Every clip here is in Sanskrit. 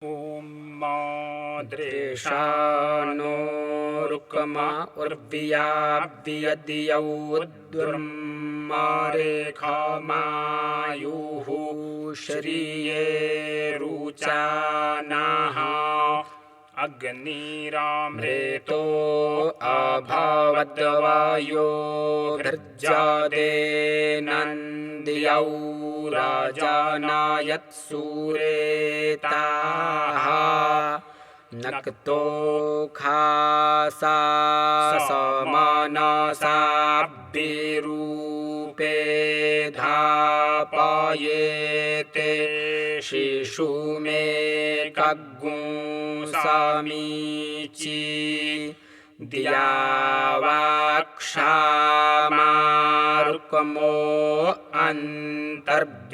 ॐ माद्रेशा नो रुक्मा उर्व्याव्यद्यौद्ब्रह्मारेखा मायुः श्रिये रुचानाः अग्निरामृतो अभवद्वायो भृज्यादे नन्द्यौ राजानायत्सूरेताः नक्तो खासा समानसाभिरूपे धापयेते शिशुमे कग्गुंसामीचि दियावाक्षामारुकमो अन्तर्बिभाति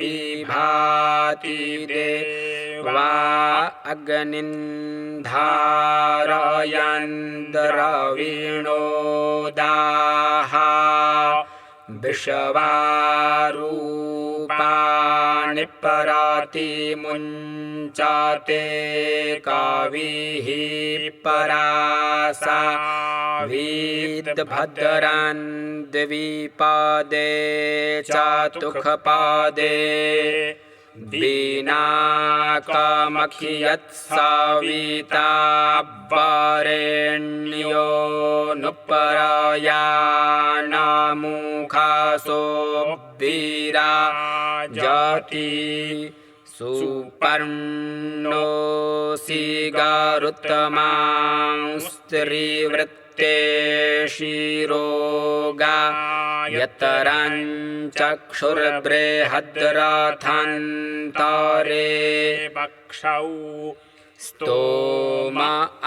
देवा अग्निन्धारयन्द्रवीणोदाः विश्वारूपाणि परातिमुञ्चते कविः परासा वीद्भद्रान् द्विपादे चतुःपादे बीनाकमखियत्सविता वरेण्यो नुपरायानामुखासो विराजति सुपर्णोऽसि गरुत्तमांस्त्रिवृत्ते शिरोगा यतरञ्चक्षुर्बृहद्रथन्तरे पक्षौ स्तोम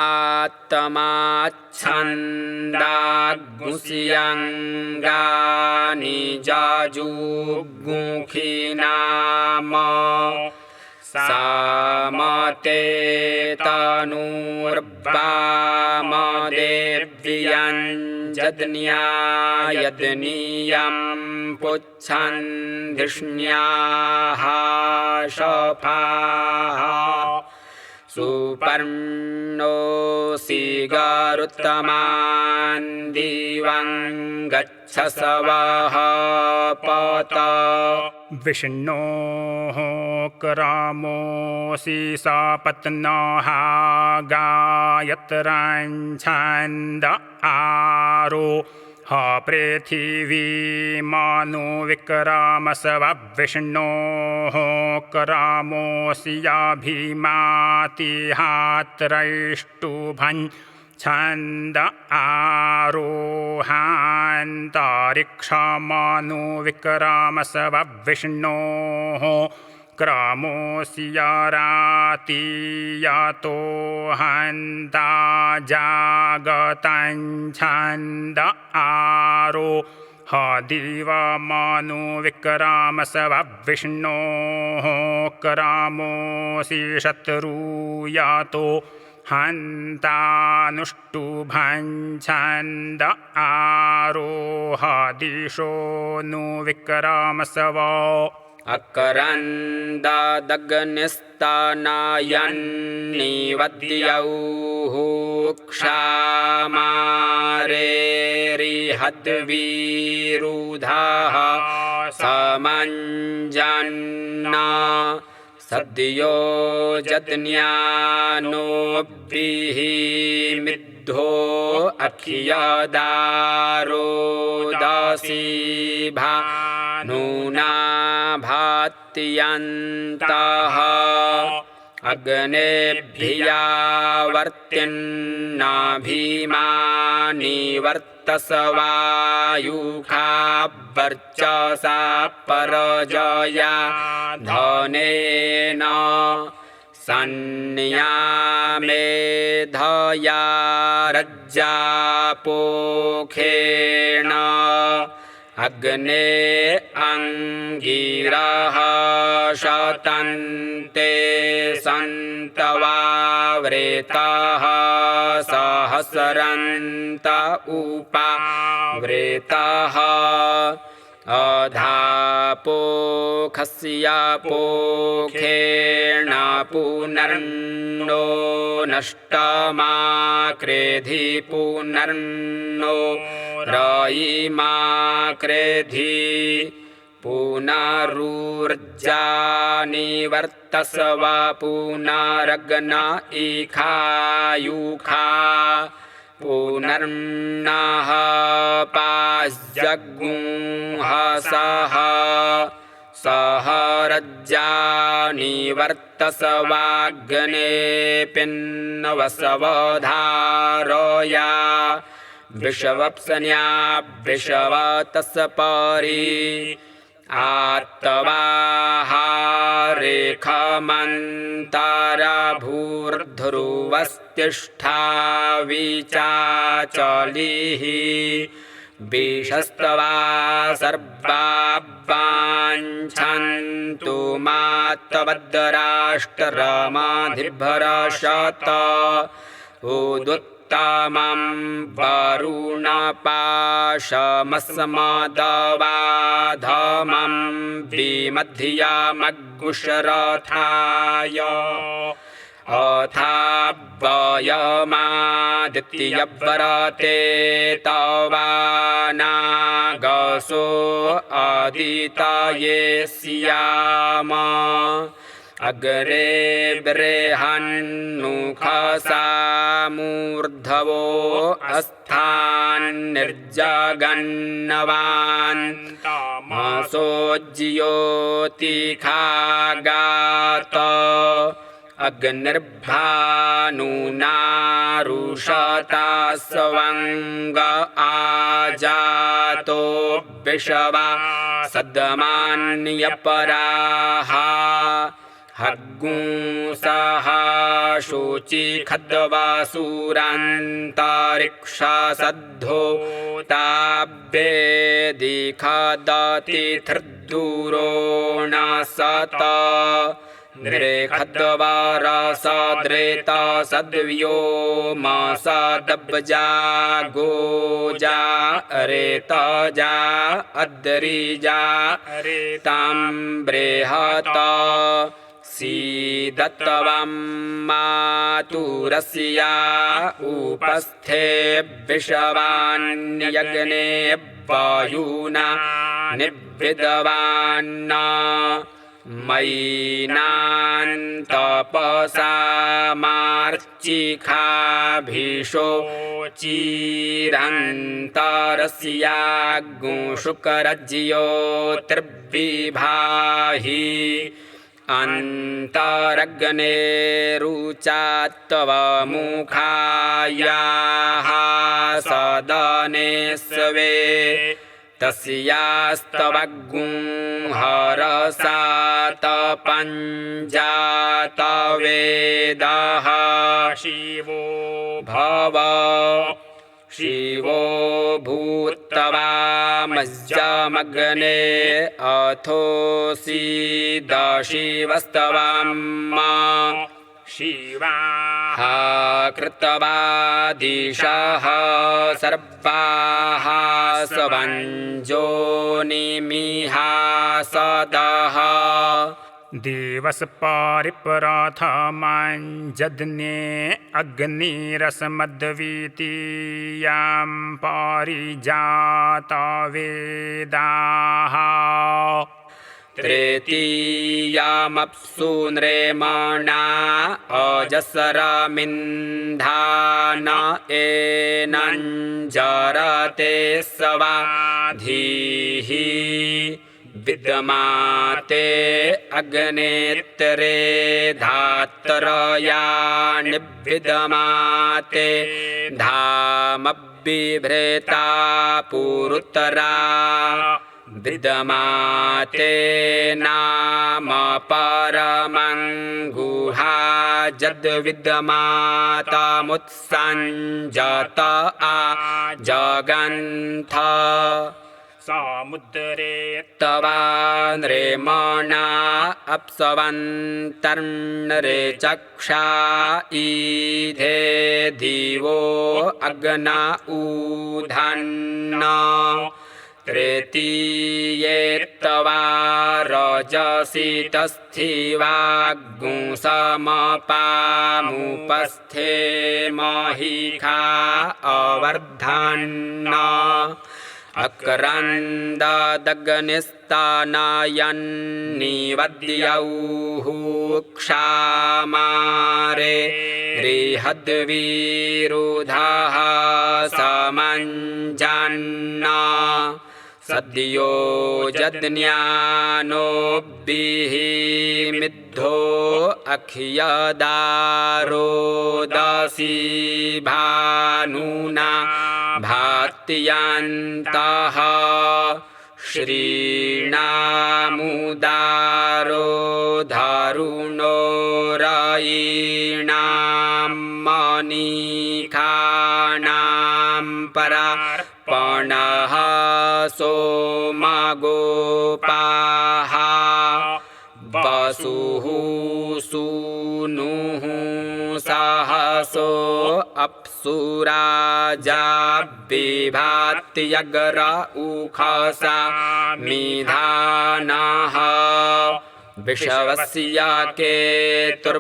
आत्माच्छन्दाग्मुष्यङ्गानि जाजुगुंखि नाम सामते तनूर्वामदेव्यञ्जदन्यायदनीयं पुच्छन्धिष्ण्याः शफाः सुपर्णोऽसि गरुत्तमान् दिवं गच्छ सवः पत विष्णोः करामोऽसि सपत्नः गायत्रञ्छन्द आरो पृथिवीमानो विक्रामसव विष्णोः करामोऽसि याभिमातिहात्रैष्टुभं छन्द आरोहान्तरिक्षमानो विक्रामसव विष्णोः क्रामोऽसि यारातियातो हन्ता जागतं छन्द आरो दिवमानो विक्रामसव विष्णोः क्रामोऽसि शत्रुयातो हन्तानुष्टुभं छन्द आरोह दिशो नु विक्रामसव अकरन्ददग्निस्तानायन्निवद्यौः क्षामारेरिहद्वीरुधाः समञ्जन्ना सद्यो जज्ञानोऽभिः मिद्धो अखियदारो दासीभा नूना भात्यन्तः अग्नेभ्यावर्तिन्नाभिमानि वर्तसवायुखा वर्चसा परजया धनेन सन्यामेधया रज्जापोखेण अग्ने अंगिरः शतन्ते सन्तवावृतः सहस्रन्त उपावृतः अधापो पोखेण पुनर्नो नष्टमाक्रेधि पुनर्नो रयिमा क्रेधि पुनरुर्जा निवर्तस्व पुनरग्न इखायुखा पुनर्नः पास्यगुंहसः सह रज्जा निवर्तस्वाग्ने पिन्नवसवधारया विषवप्सन्या विषवतस्परि आत्तवाहारेखमन्तरभूर्ध्रुवस्तिष्ठा विचाचलिः विषस्तवा सर्वा वाञ्छन्तु मात्तवद्राष्ट्रमाधिभरशत उदुत्तमं वरुणपाशमस्मदवाधमं विमध्यमग्गुशरथाय अथावयमादित्यव्रते तवानागसो अदितये स्याम अग्रे बृहन्नुखसामूर्धवो अस्थान्निर्जगन्नवान् तमसो ज्योतिखागात अग्निर्भानुनारुषता स्वङ्ग आजातो विषवा सद्मान्यपराः हग्गुंसः शुचिखद्वासुरान्तरिक्षसद्धो ताभ्येदिखदतिथिर्दूरो न सत नृखद्वारसद्रेत सद्व्योमसदब्जा गोजा रेतजा अद्रिजा रेतां बृहत सीदत्वं मातुरस्या उपस्थे विषवान्यग्ने वायुना निविदवान्न मयिनान्तपसामार्चिखाभिषो चिरन्तरस्याग्ुशुकरज्योतिर्विभाहि अन्तरग्नेरुचात्वमुखायाः सदने स्वे तस्यास्तवगुंहरसातपञ्जातवेदः शिवो भव शिवो भूत्तवामज्जमग्ने अथोऽसीदशिवस्तवम् शिवाः कृतवादिशः सर्वाः स्वञ्जोनिमिहासदः दिवसपारिपराथमाञ्जज्ञे अग्निरसमद्वितीयां पारिजातवेदाः तृतीयामप्सु नृमणा अजसरमिन्धान एनञ्जरते स्वाधीः विद्यमाते अग्नेत्रे धात्रया निविद्यमाते धामबिभ्रेता पुरुतरा विद्यमाते नाम परमङ्गुहा जद्विद्यमातमुत्सञ्जत आजगन्थ समुद्रे तवा नृमणा अप्सवन्तर्नृ चक्षा ईधे दिवो अग्ना ऊधन्न तृतीये तवा यजसि तस्थीवाग्गुंसमपामुपस्थे महिखा अवर्धन्ना अक्रन्ददग्निस्तानायन्निवद्यौः क्षामारे रिहद्विरुधः समञ्जन्ना सद्यो जज्ञानोभिः मिद्धो अख्यदारोदसी भानुना भात्यन्तः श्रीणामुदारो धारुणो रयीणां मणिखाणां परार्पणः सोमगोपाः वसुः सूनुः सहसो अप्सुराजा बिभात्यग्र उखसा मिधानः विषवस्य केतुर्भुवनस्य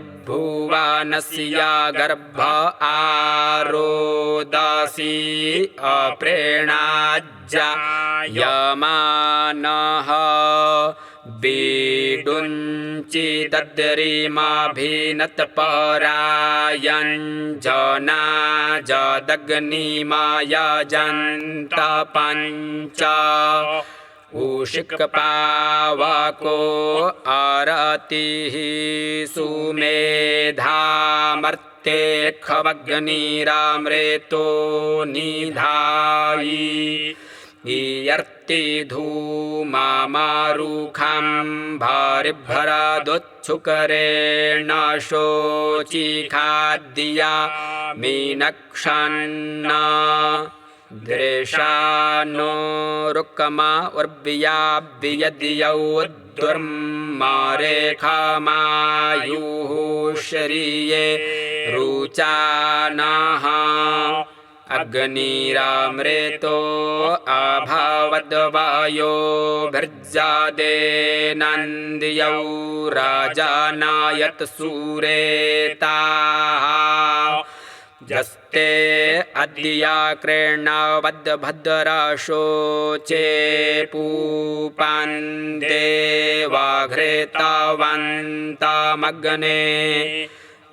गर्भ आरोदसी अप्रेणाज्जायमानः बीडुञ्चिदद्रिमाभिनतपरायञ्जना जदग्निमयजन्त पञ्च उषिकपावको अरतिः सुमेधामर्ते खवग्निरामृतो निधायि ईयर्ति धूमामारुखं भरिभ्रदुच्छुकरेण शोचिखाद्या मीनक्षन्न दृशानो रुक्मा उर्व्याव्यद्यौ दुर्मरेखमायुः श्रिये रुचानः अग्निरामृतो अभवद्वायो भर्जादेनन्द्यौ राजानायत सूरेताः जस्ते अद्य कृण्णवद्भद्रशोचे पूपान्देवाघृतवन्तमग्ने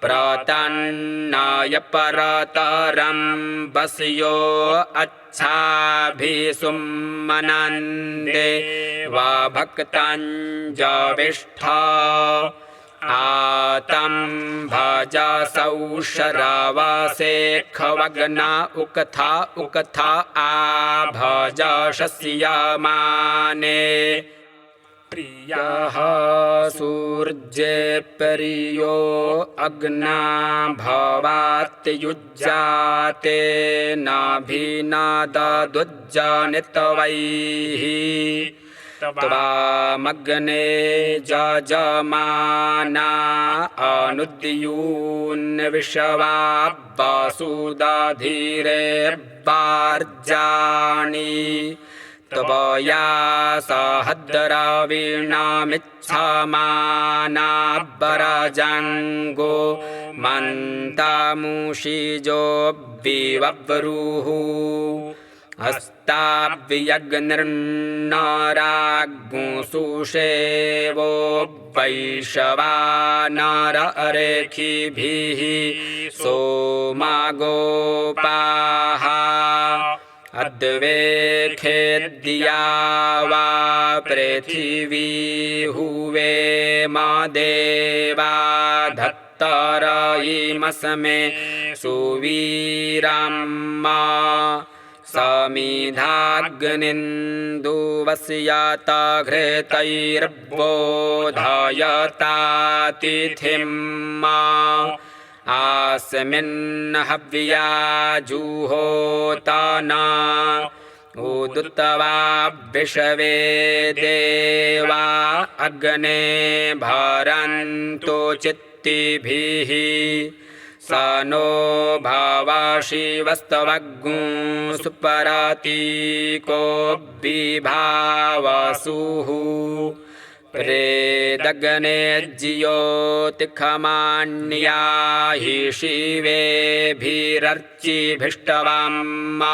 प्रतन्नाय परतरं वस्यो अच्छाभिसुम्मनन्दे वा भक्तञ्जविष्ठ आतं भजसौ शरावसे खवग्ना उक्था उक्था आभजशस्यमाने प्रियः सूर्ये प्रियो अग्ना भवात्युज्जाते नाभिनाददुज्जनितवैः त्वामग्ने जजमाना अनुद्यून्विषवा वसुदधीरे वार्जाणि त्वया सहद्रवीणामिच्छमाना वरजङ्गो मन्तामुषिजो विवव्रुः हस्ताव्यग्निर्नराग्गुंसुषेवो वैश्वानररेखिभिः सोमगोपाः अद्वेखेद्या वा पृथिवी हुवे मदेवा धत्तरयिमस्मे सुवीरम्मा समिधाग्निन्दुवस्यातघृतैर्बोधयतातिथिं आस्मिन् हव्या जुहोतना उदुत्वा विषवे देवा अग्ने भरन्तु चित्तिभिः स नो भावा शिवस्तवग्गुं सुपरातीको विभावसुः प्रेदग्ने ज्योतिखमान्या हि शिवेभिरर्चिभिष्टवाम्मा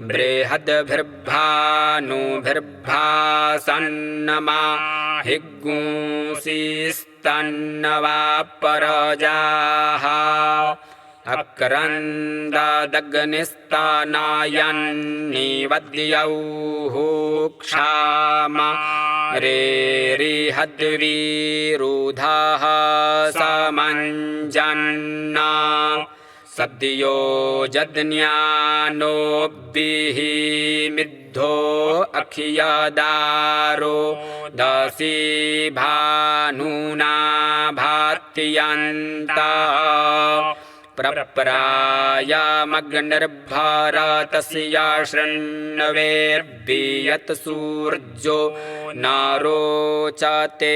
बृहद्भिर्भानुभिर्भासन्नमा हि गुंसिस्तन्नवा परजाः अक्रन्ददग्निस्तानायन्निवद्यौः क्षामा रेरिहद्वीरुधाः समञ्जन्ना सद्यो जज्ञानोभिः मिद्धो अखियदारो दसी भानुना भात्यन्तः प्रप्रायामग्निर्भारतस्य शृण्वेर्भियत् सूर्यो न रोचते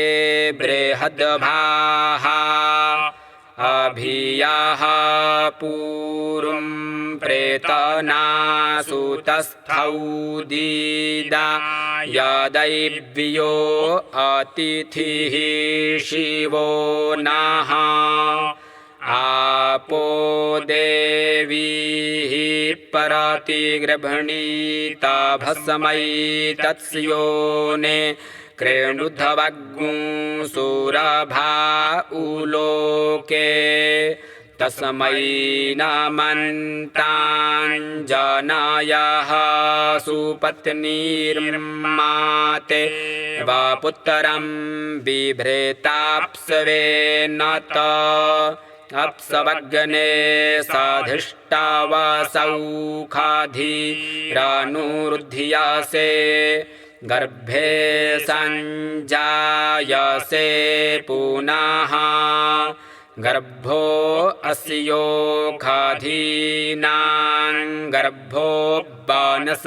बृहद्भाः अभियाः पूर्वं प्रेतनासुतस्थौदीदा यदैव्यो अतिथिः शिवो नः आपो देवीः परतिगृभणीता भस्मै तत्स्योने कृणुध्वगुंसुरभा उलोके तस्मै नमन्ताञ्जनायः सुपत्नीर्माते वा पुत्रं बिभ्रेताप्सवेनत अप्सवग्ने साधिष्ठावसौखाधिरानुरुध्यसे गर्भे सञ्जायसे पुनः गर्भो अस्योखाधीनां गर्भो वनस्पतीनां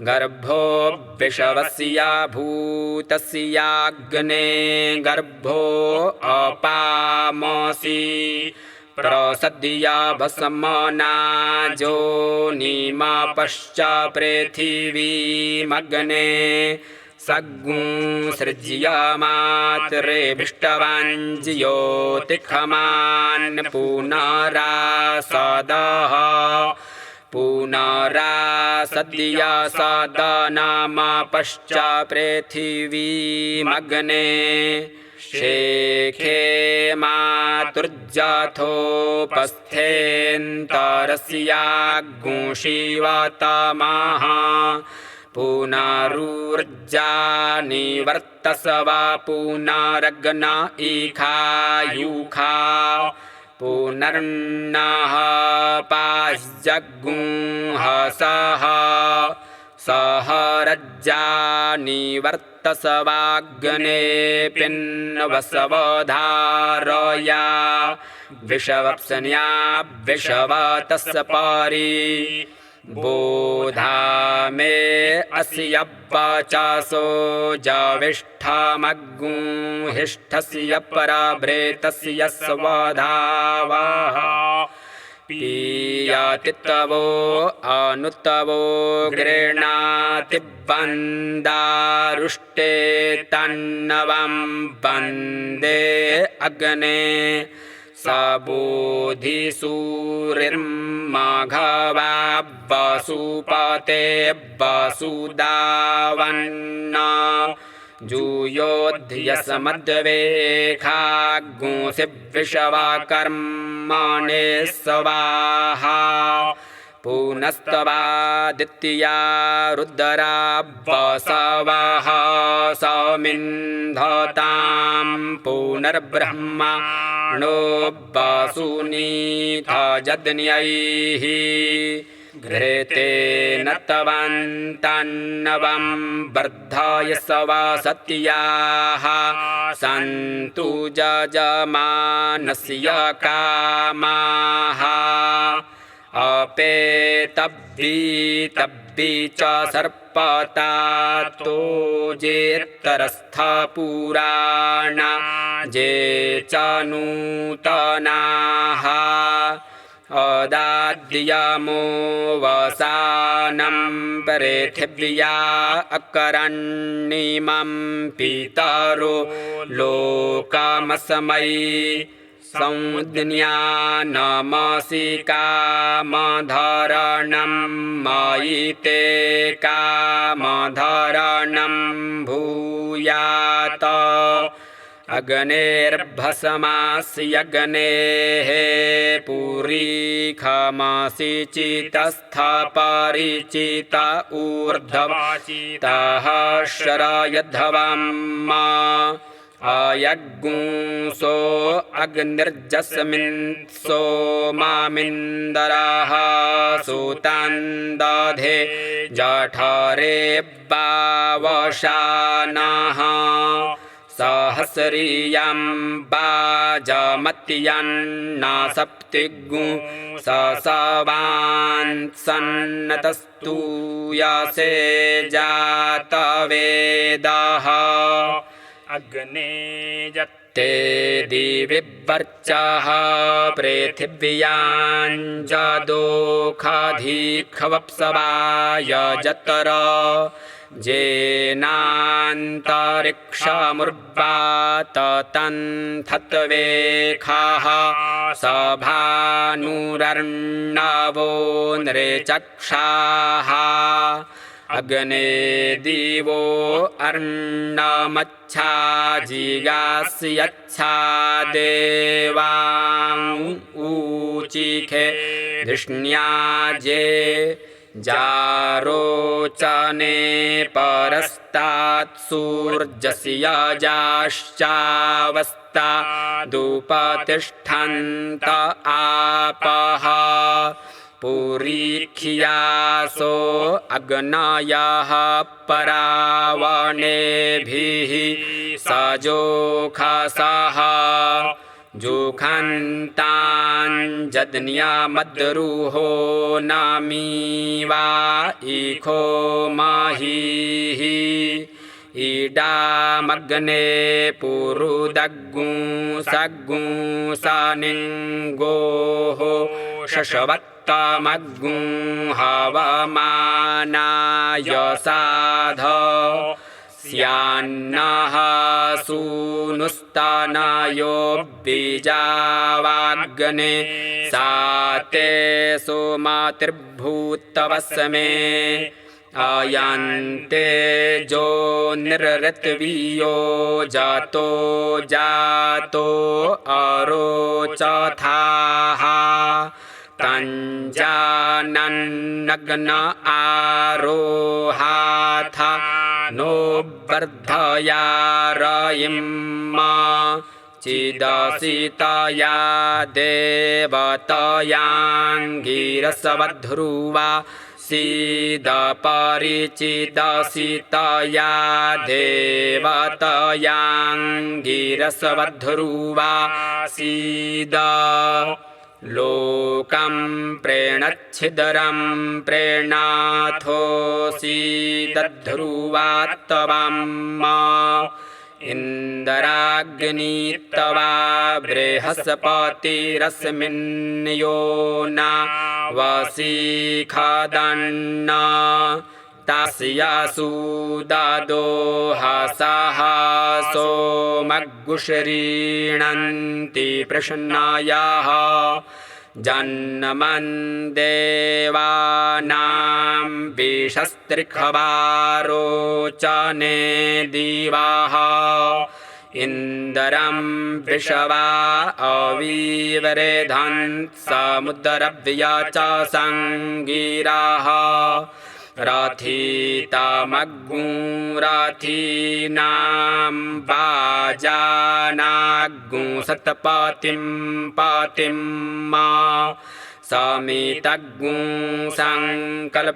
गर्भो विषवस्य भूतस्याग्ने गर्भो अपामसि प्रसद्या भस्मना जोनिमापश्च पृथिवीमग्ने सगुंसृज्य मातरेभिष्टवान् ज्योतिखमान् पुनरासदः पुनरासद्या सदनामापश्च पृथिवीमग्ने शेखे मातुर्जाथोपस्थेऽन्तरस्याग्गुंशिवतमः पुनरुर्जा निवर्तसवा पुनरग्न इखायुखा पुनर्नः पाश्जग्गुंहसः सह रज्जा निवर्तसवाग्ने पिन्वसवधारया विषवप्सन्या विषवतस्य परि बोधा मे अस्य पचासो जविष्ठमग्गुंहिष्ठस्य परभृतस्य स्वधावः पीयातितवो अनुतवो गृह्णाति बन्दारुष्टे तन्नवं वन्दे अग्ने सबोधिसूरिर्मघवा वसुपते वसुदावन्ना जूयोध्यसमद्वेखागुंसिविषवाकर्मणे स्वाहा पुनस्तवादित्या रुद्रा वसवः समिन्धतां पुनर्ब्रह्मणो वसुनीथ जज्ञैः घृतेन तवन्तन्नवं वर्धाय सवा सत्याः सन्तु जजमानस्य कामाः अपेतब्बी च सर्पतातो जेत्तरस्थपुराणा जे च नूतनाः अदाद्य अद्यामो वसानं पृथिव्या अकरण्यमं पितरो लोकमस्मै संज्ञानमसि कामधरणं मयि ते कामधरणं भूयात् अग्नेर्भस्मास्यग्नेः पुरीखमसि चितस्थ परिचित ऊर्ध्ववाचितः शरयध्वम् अयग्गुंसो अग्निर्जस्मिन् सोमामिन्दरः सुतं दधे जठरे वावशानः सहस्रियं वाजमत्यन्न सप्तिगुं ससवान्सन्नतस्तु यसे जातवेदः अग्ने ते दिविवर्चः पृथिव्यां जदोखाधिखवप्सवाय जतर जेनान्तरिक्षमुर्वात तन्थत्वेखाः सभानुरर्णवो नृचक्षाः अग्ने दिवो अर्णमच्छा जिगास्यच्छा देवां ऊचिखे धृष्ण्याजे जारोचने परस्तात् सूर्यस्य जाश्चावस्ता दुपतिष्ठन्त आपः पुरीख्यासो अग्नयः परावणेभिः सजोखसः जुखन्ताञ्जज्ञमद्रुहो नमीवा इखो महीः इडामग्ने पुरुदग्गुंसग्गुंसनिङ्गोः शशवत्तमग्गुं हवमानाय साध स्यान्नः सूनुस्तनयो बीजावाग्ने साते सुमतिर्भूतवस्मे आयन्ते जो निर्ऋत्वियो जातो जातो अरोचथाः तञ्जानन्नग्न आरोहाथ नो वर्धयारयिम्मा चिदसितया देवतयांगिरसवध्रुवा सीदपरिचिदसितया देवतयांगिरसवध्रुवा सीद लोकं प्रेणच्छिदरं प्रेणाथोऽसि दध्रुवात्तवम् इन्द्राग्नित्तवा बृहस्पतिरस्मिन् यो न वसीखदन्न तस्य सुददोहसः सोमग्गुश्रीणन्ति प्रश्नायाः जन्मन् देवानां विषस्त्रिखवारोचने दिवाः इन्दरं विषवा अविवरेधन् समुद्रव्या च सङ्गीराः रथितमग्गुं रथीनां वाजानाग्गुं सत्पतिं पतिं समितग्गुं सङ्कल्पेथाग्गुं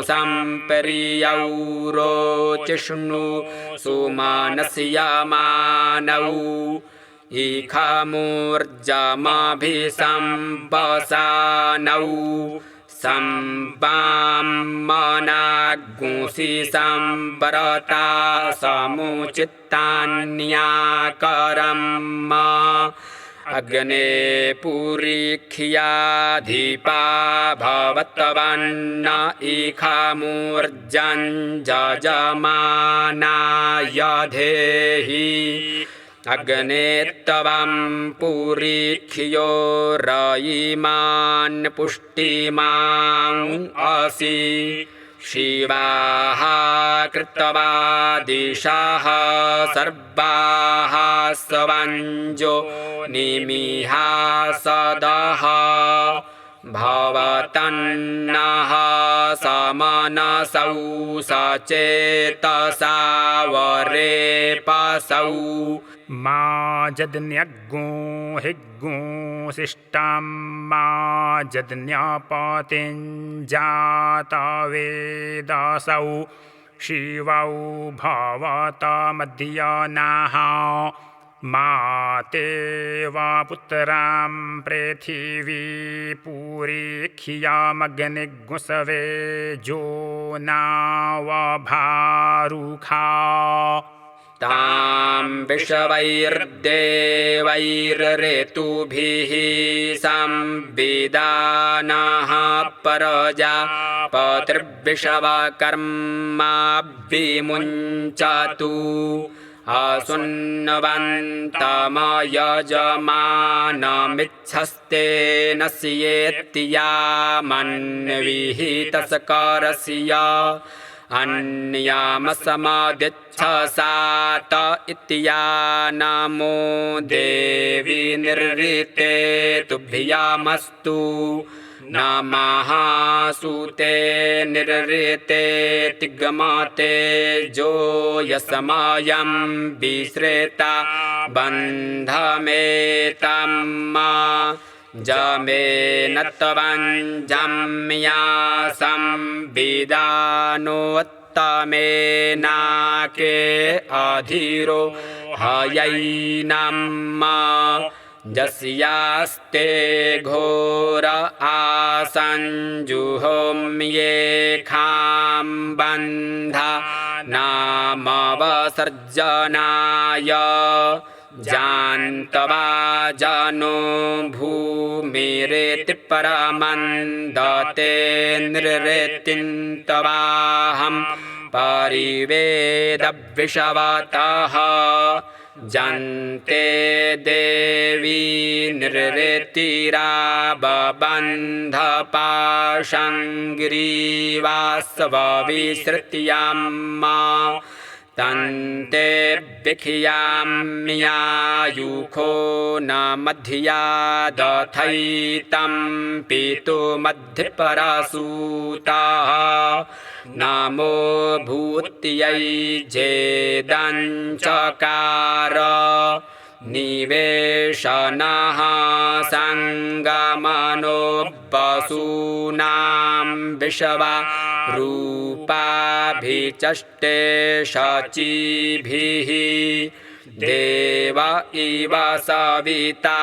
सम्प्रियौरोचिष्णु सुमानस्य मानौ इखमूर्जमभिसंवसानौ सम्पाम्मनाग्गुंसि सम्वरता समुचित्तान्याकरम् अग्ने पुरीख्याधिपा भवतवन्न इखामूर्जन् जजमानाय धेहि अग्ने तवं पुरीख्यो रयिमान् पुष्टिमां असि शिवाः कृत्वा दिशाः सर्वाः स्वञ्जो निमिहा सदः भवतन्नः समनसौ सचेतसा वरेपसौ मा जज्ञगो हिग्गो शिष्टं मा जज्ञपतिञ्जाता वेदसौ शिवौ भवतमध्यनः मा ते वा पुत्रां पृथिवी पुरीख्यामग्निगुंसवे जो नावभारुखा तां विश्वैर्देवैर्ऋतुभिः संविदानः प्रजापतिर्विश्वकर्माभिमुञ्चतु असुन्नवन्तमयजमानमिच्छस्तेन स्येति यामन्विहितस्करस्य अन्यामसमादिच्छसात इत्या नमो देवी निर्ऋते तुभ्यामस्तु नमः सुते निर्ऋते तिग्मते जो यस्मयं विश्रेता बन्धमेतम् जमेन त्वञ्जम्या संविदानोत्तमेनाके अधीरो हयैनम् जस्यास्ते घोर आसञ्जुहोम्येखां बन्धा नामवसर्जनाय जान्तवा जनो भूमिरेति परमन्दते नृरेतिन्तवाहं परिवेदविषवतः जन्ते देवी नृरेतिराबबन्धपाशङ्ग्रीवास्वविसृत्याम् तन्ते विख्याम्यायुखो न मध्यादथैतं पितुमध्यपरसूतः नमो भूत्यै जेदञ्चकार निवेशनः सङ्गमनो वसूनां विश्वा रूपाभिचष्टे शचीभिः देव इव सविता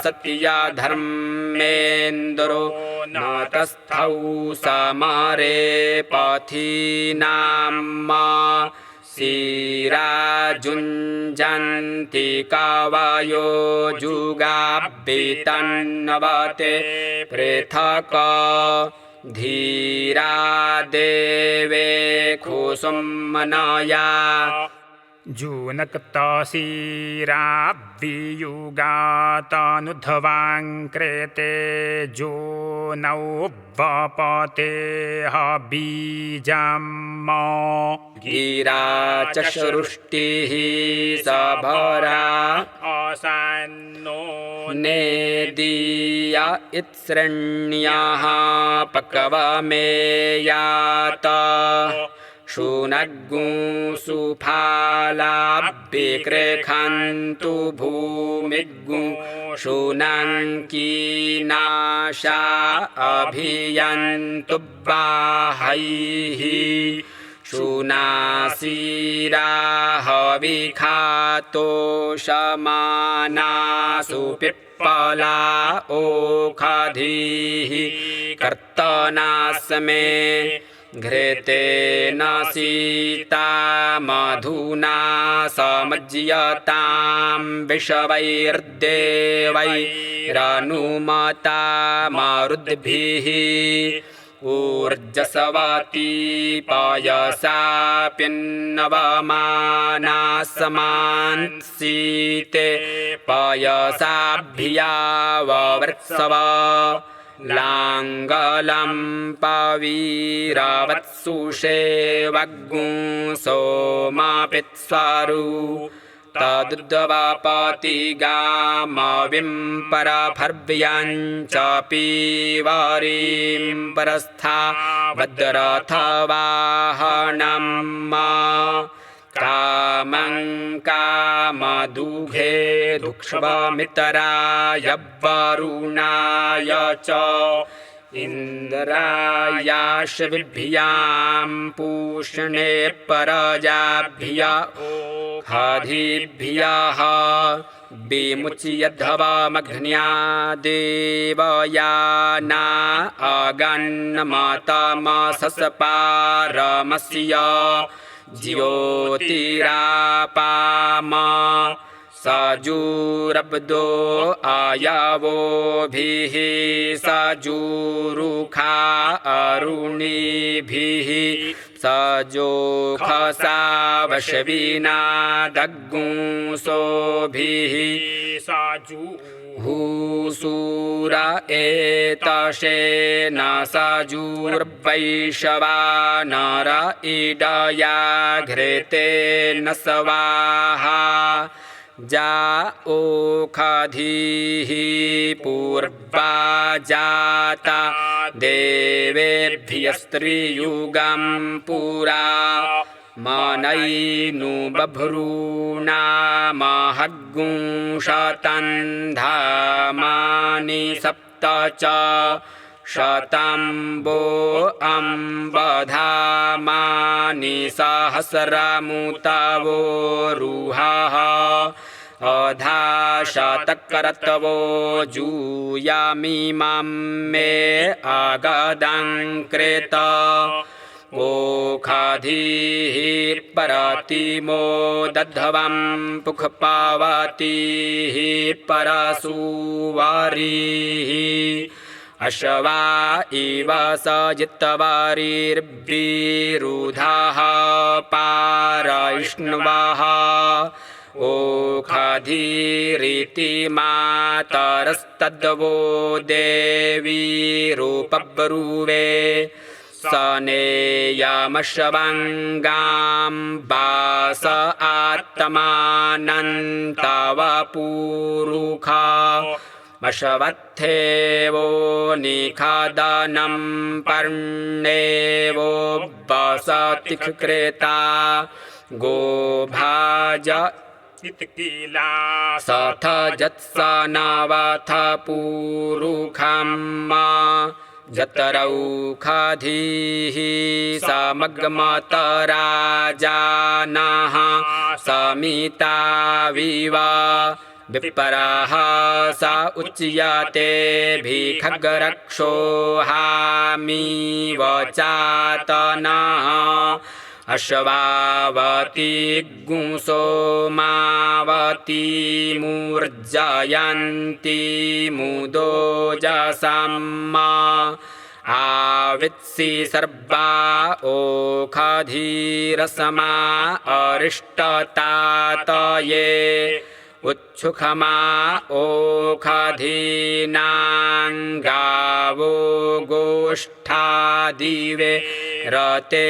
सत्या धर्मेन्द्रो न तस्थौ समरे पथीनाम् शिराजुञ्जन्ति कवयो जुगाभितन्वते पृथक् धीरा देवे खुसुम्नया जूनक्तशिराभियुगातानुध्वाङ्कृते जो नौ वपतेः बीजम् गिरा च सृष्टिः सभरा आसन्नो नेदीया इत्सृण्याः पक्वमेयात शुनग्गुं सुफालाभिकृखन्तु भूमिग्गुं शुनङ्कीनाशा अभियन्तु बाहैः शुनासीराः विखातोषमानासु पिप्पला ओखधीः कर्तनास्मे घृतेन सीता मधुना समज्यतां विषवैर्देवैरनुमता मरुद्भिः ऊर्जसवती पयसाप्यन्नवमानासमांसीते पयसाभ्या ववृत्सव लाङ्गलं पवीरवत्सुषेवग्गुं सोमापित्स्वरु तदुद्वपति गामविं परफर्व्यं च पीवरीं परस्था भद्रथवाहनं कामं कामदुघे दुक्ष्वमितराय वरुणाय च इन्द्रायाश्विभ्यां पूष्णे प्रजाभ्य ओषधीभ्यः विमुच्यध्वमघ्न्या देवयाना अगन्मतमसस्पारमस्य ज्योतिरापाम सजुरब्दो आयवोभिः सजुरुखा अरुणिभिः सजोखसावशविना दग्गुंसोभिः हुसूर एतशेन सजुर्वैश्वानर इडया घृतेन स्वाहा जा ओखधीः पूर्वा जाता देवेभ्यस्त्रियुगं पुरा मनैनु बभ्रूणामहग्गुंशतन्धामानि सप्त च शतम्बो अम्बधामानि सहस्रमुतवो रुहः अधाशतकरतवो जूयामिमं मे अगदं कृत ओखधीः परतिमो दध्वं पुखपावतीः परसुवारीः अश्वा इव सजित्तवारिर्विरुधः पारैष्णवः ओखधीरिति मातरस्तद्वो देवी रूपब्रूवे सनेयमश्वङ्गां वास आत्मानन्तवपूरुखा मशवत्थेवो निखदनं पर्णेवो वसतिकृता गोभाज सथ जत्सनवथ पूरुखं जतरौखधीः समग्मतराजानः समिताविव विपरः स उच्यते भिखग्रक्षोहामीव चातनः अश्वावती गुंसोमावती मूर्जयन्ती मुदोजसम् आवित्सि सर्वा ओखधीरसमा अरिष्टतातये उच्छुखमा ओखधीनां गावो गोष्ठादिवे रते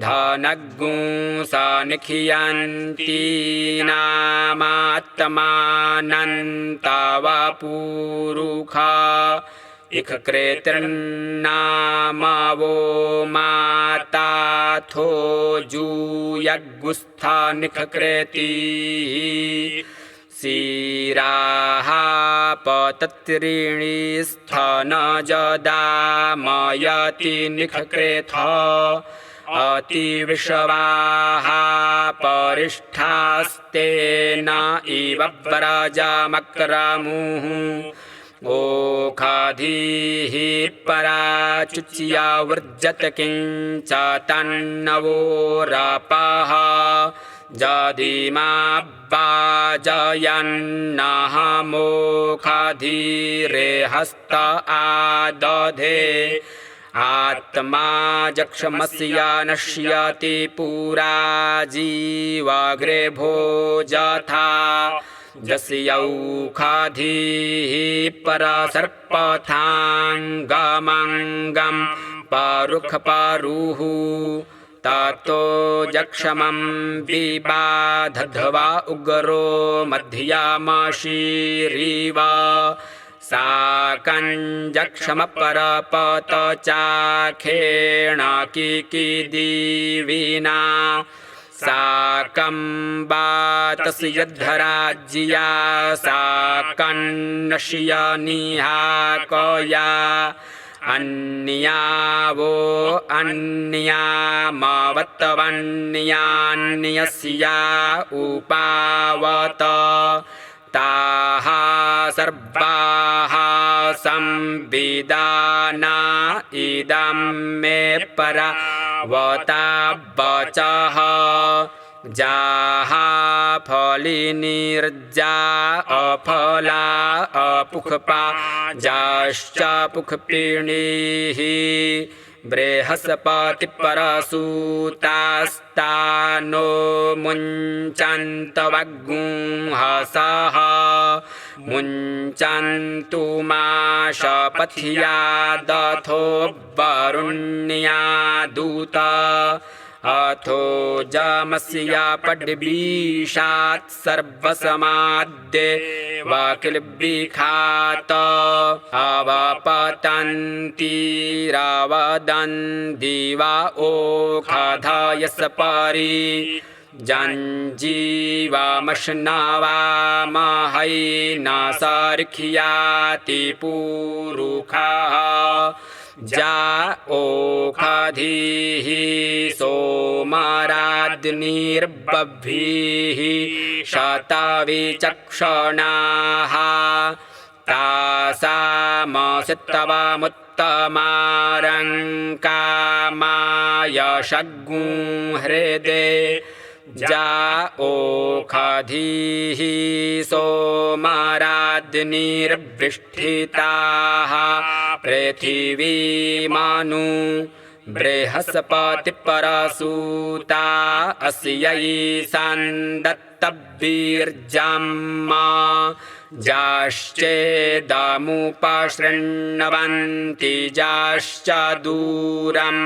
धनग्गुंसनिखियन्ती नामात्मानन्तवपूरुखा इखकृतिर्नामवो माताथो जूयगुस्थानिखकृतिः शिराः पतत्रीणि स्थनजदामयति निखकृथ अतिविश्वाः परिष्ठास्तेन इव व्रजमक्रमुः ओखाधीः पराचुच्या वर्जत किंच तन्नवो रापाः जदिमाब्बाजयन्नः मोखाधीरे हस्त आदधे आत्मा जक्षमस्य नश्यति पुरा जीवाग्रे भोजथा जस्यौखाधीः परसर्पथाङ्गमङ्गं पारुखपारुः ततो जक्षमं विबाधध्वा उग्रो मध्यमशीरिव साकञ्जक्षमपरपत चाखेण किकिदिविना साकम्बातस्य यद्धराज्या साकन्नश्यनिहाकया अन्यावो अन्यामवत्तवन्यान्यस्या उपावत ताः सर्वाः संविदाना इदं मे परावता वचः जाहा फलिनिर्जा अफला अपुखपा जाश्च पुखपिणीः बृहस्पतिपरसूतास्तानो मुञ्चन्तवग्गुंहसः मुञ्चन्तु माशपथ्यादथो वरुण्यादूत अथो जमस्य पड्वीषात् सर्वसमाद्ये वकिलबिखात अवपतन्तीरावदन् दिवा ओखधयस परि जञ्जीवामश्नवामहै न सर्ख्याति पुरुखः जा ओखाधीः सोमराद्निर्बभिः शतविचक्षणाः तासामसित्तवमुत्तमारङ्कामाय शग्गुं हृदे जा ओखाधीः सोमराद्निर्विष्ठिताः पृथिवीमनु बृहस्पतिपरसूता अस्यै सन्दत्तवीर्यम् जाश्चेदमुपशृण्वन्ति जाश्च दूरं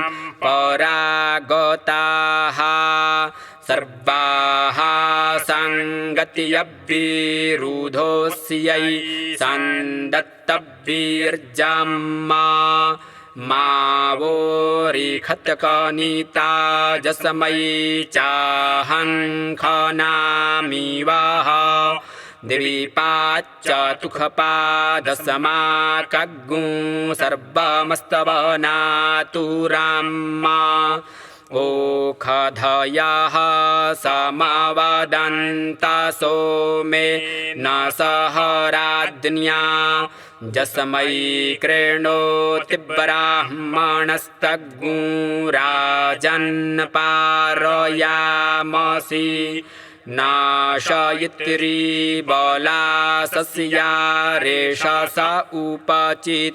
परागताः सर्वाः सङ्गत्यभिरुधोऽस्यै सन्दत्तवीर्यम् मावोरिखत्कनिता जसमयी चाहङ्खनामिवः द्वीपाच्च तुखपादसमाकग्गुं सर्वमस्तवनातुराम् ओखधयः समवदन्त सोमे न सह राज्ञा जसमयी कृणोति ब्राह्मणस्तग्गुं राजन् पारयामसि नाशयित्रीबला सस्यारेषस उपचितामसि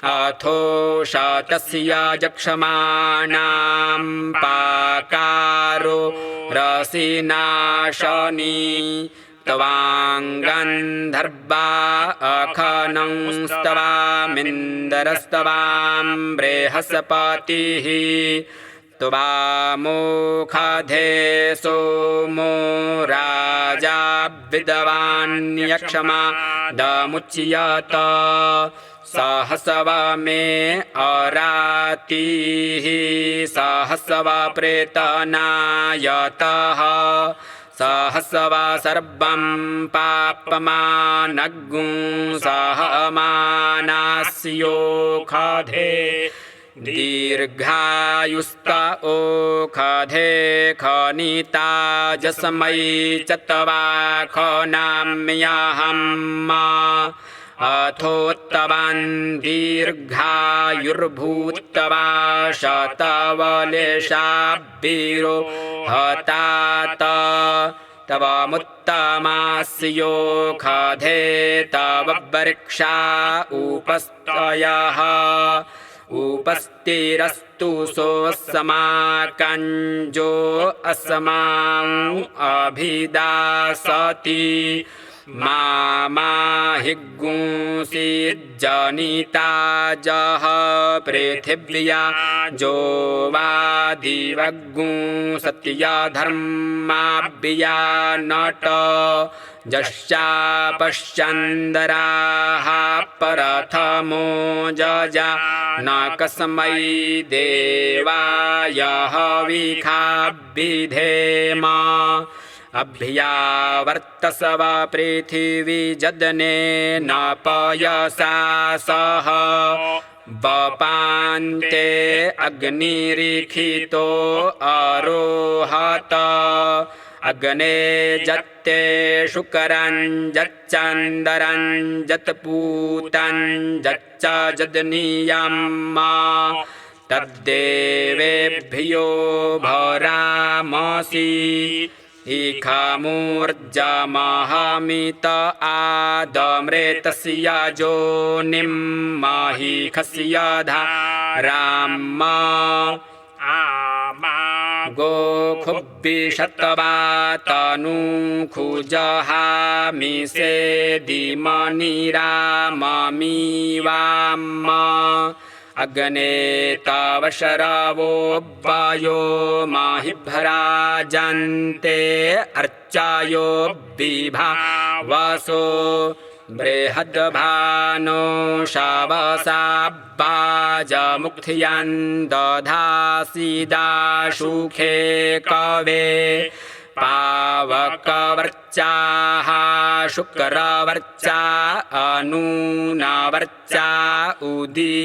अथो शतस्य जक्षमाणां पाकारो रसिनाशनी त्वाङ्गन्धर्वा अखनंस्तवामिन्दरस्तवां बृहस्पतिः त्वामोखधे सोमो राजा विद्वान्यक्षमा दमुच्यत सहसवा मे अरातिः सहसवा प्रेतनायतः सहसवा सर्वं पापमानग्गुं सहमानास्योखधे दीर्घायुस्त ओखधे खनिता जस्मै चत्वा खनाम्यहम् अथोत्तवान् दीर्घायुर्भूत्वा शतवलेशाब्बीरो हतात तव मुत्तमास्यो खधे तव वृक्षा उपस्तयः उपस्तिरस्तु सोऽस्माकञ्जो अस्मां अभिदासति माहि गुंसिज्जनिता जह पृथिव्या जो वादिवगुंसत्या धर्माभ्या नट जश्चापश्चन्दराः प्रथमो जजा न कस्मै देवाय हविखाभिधेम अभ्यावर्तसव पृथिवी जदने न पयसा सह वपान्ते अग्निरिखितो अरोहत अग्ने जत्ते शुकरं जच्चन्दरं जत्पूतं जच्च जदनीयम् तद्देवेभ्यो भरामसि इखामूर्जमहमित आदम्रेतस्य योनिं महिखस्य धाराम गोखुब्बिषत्वातनुखुजहामि सेदिमनिराममिवाम् अग्ने तव शरवो वायो महिभ्राजन्ते अर्चायो विभावसो बृहद्भानो शवसाब्बाजमुक्थियन् दधासि दाशुखे कवे पावकवर्चाः शुक्रवर्चा अनूनवर्चा उदीयरेखिभानुना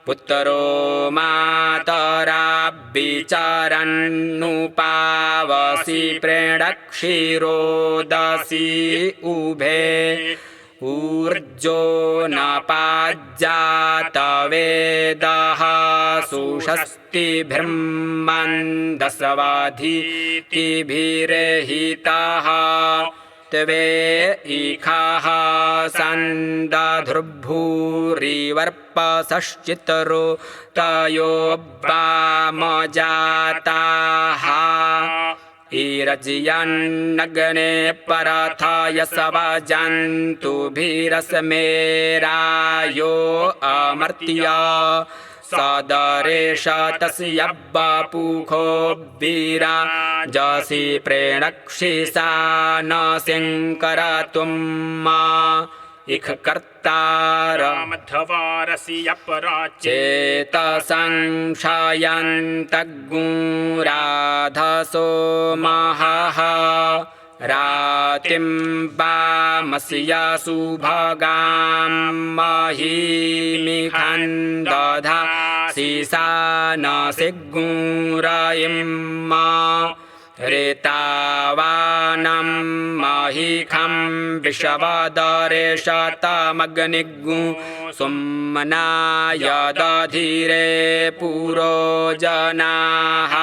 पुत्रो मातराभिचरन्नुपावसि प्रेणक्षीरोदसि उभे ऊर्जो न पाज्जातवेदः सुषस्तिभिर्मन्दस्वाधितिभिर्हितः त्वे इखाः सन्दधुर्भूरिवर्पसश्चितरो तयो वामजाताः ईरजियन्नग्ने परथाय सवजन्तुभिरस्मेरायो अमर्त्य सदरेश तस्य बापुखो विराजसि प्रेणक्षिसा न शङ्करतुम् इख कर्तारमध्वरसि अपराचेतसंशयन्तगुराधसो महः रातिं वामस्य सुभगां महीमिखं दधासि सा न सिग्गुरयिं रेतावानं महिखं विषवदरेशतमग्निगु सुम्नाय दधिरे पुरो जनाः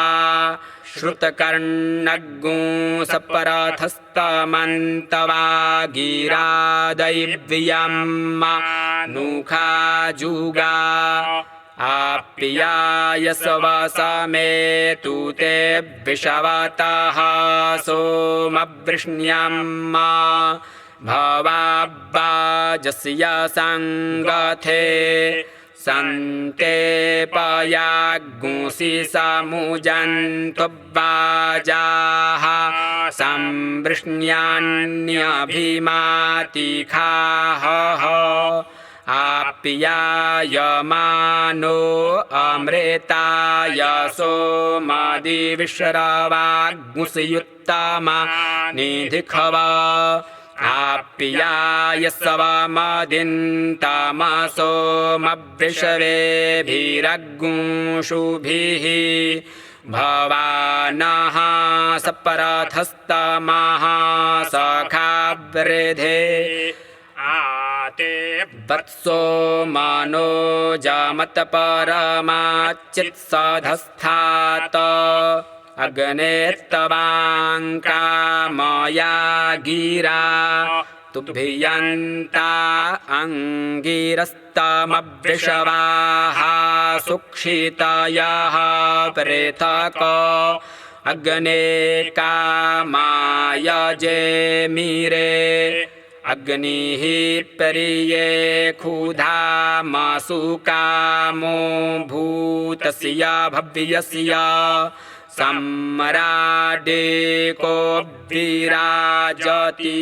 श्रुतकर्णगुं सपरथस्तमन्तवा गिरा दैव्यं नुखाजुगा आप्याय स्वसमेतु ते विषवतः सोमवृष्ण्यम् भवाब्बाजस्य सङ्गथे सन्ते पयागुंसि समुजन्तु बाजाः संवृष्ण्यान्यभिमातिखाः आप्यायमानो अमृताय सोमादिविश्रवागुंसि युत्तमा निधिखव आप्याय सवमदिन्तमसोमवृषवेभिरग्गुंषुभिः भवानः सपरथस्तमः सखावृधे आते वत्सो मनोजमतपरमाच्चित्सधस्थात अग्नेत्तवाङ्कामया गिरा तुभ्यन्ता अङ्गिरस्तमवृषवाः सुक्षितयः पृथक् अग्ने कामाय जेमिरे अग्निः पर्ये क्षुधामसु कामो भूतस्य भव्यस्य सम्राडेको विराजति।